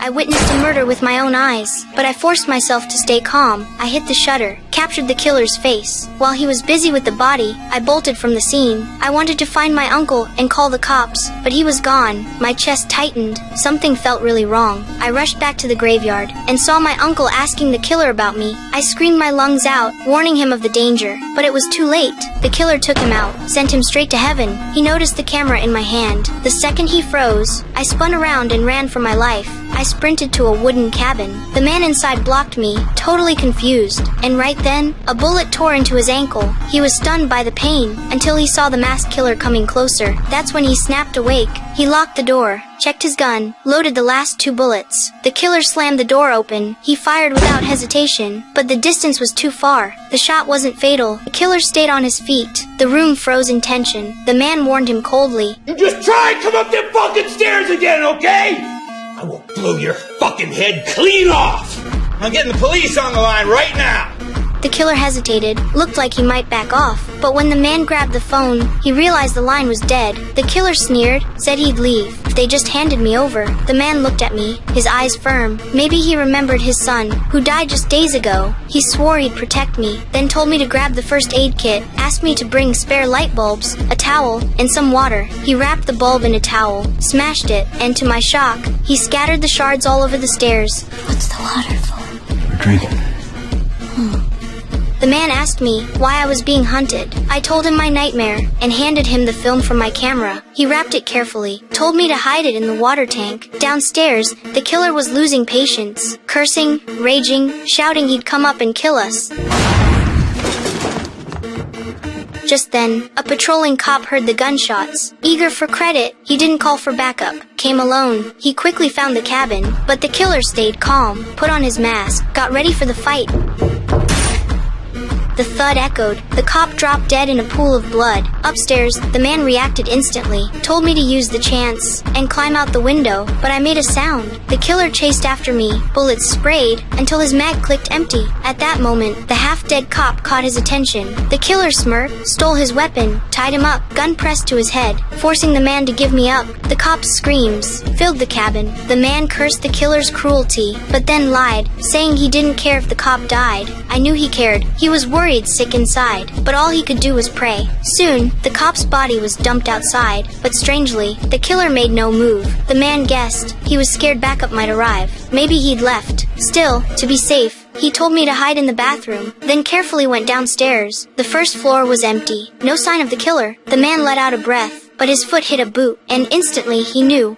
I witnessed a murder with my own eyes, but I forced myself to stay calm. I hit the shutter, captured the killer's face. While he was busy with the body, I bolted from the scene. I wanted to find my uncle and call the cops, but he was gone. My chest tightened. Something felt really wrong. I rushed back to the graveyard and saw my uncle asking the killer about me. I screamed my lungs out, warning him of the danger, but it was too late. The killer took him out, sent him straight to heaven. He noticed the camera in my hand. The second he froze, I spun around and ran for my life. I sprinted to a wooden cabin. The man inside blocked me, totally confused. And right then, a bullet tore into his ankle. He was stunned by the pain, until he saw the masked killer coming closer. That's when he snapped awake. He locked the door, checked his gun, loaded the last 2 bullets. The killer slammed the door open. He fired without hesitation, but the distance was too far. The shot wasn't fatal. The killer stayed on his feet. The room froze in tension. The man warned him coldly. You just try and come up them fucking stairs again, okay? I will blow your fucking head clean off! I'm getting the police on the line right now! The killer hesitated, looked like he might back off, but when the man grabbed the phone, he realized the line was dead. The killer sneered, said he'd leave if they just handed me over. The man looked at me, his eyes firm. Maybe he remembered his son, who died just days ago. He swore he'd protect me, then told me to grab the first aid kit, asked me to bring spare light bulbs, a towel, and some water. He wrapped the bulb in a towel, smashed it, and to my shock, he scattered the shards all over the stairs. What's the water for? For drinking. The man asked me why I was being hunted. I told him my nightmare and handed him the film from my camera. He wrapped it carefully, told me to hide it in the water tank. Downstairs, the killer was losing patience, cursing, raging, shouting he'd come up and kill us. Just then, a patrolling cop heard the gunshots. Eager for credit, he didn't call for backup. Came alone. He quickly found the cabin, but the killer stayed calm, put on his mask, got ready for the fight. The thud echoed. The cop dropped dead in a pool of blood. Upstairs, the man reacted instantly, told me to use the chance and climb out the window, but I made a sound. The killer chased after me, bullets sprayed, until his mag clicked empty. At that moment, the half-dead cop caught his attention. The killer smirked, stole his weapon, tied him up, gun pressed to his head, forcing the man to give me up. The cop's screams filled the cabin. The man cursed the killer's cruelty, but then lied, saying he didn't care if the cop died. I knew he cared. He was worried, sick inside, but all he could do was pray. Soon, the cop's body was dumped outside, but strangely, the killer made no move. The man guessed. He was scared backup might arrive. Maybe he'd left. Still, to be safe, he told me to hide in the bathroom, then carefully went downstairs. The first floor was empty. No sign of the killer. The man let out a breath, but his foot hit a boot, and instantly he knew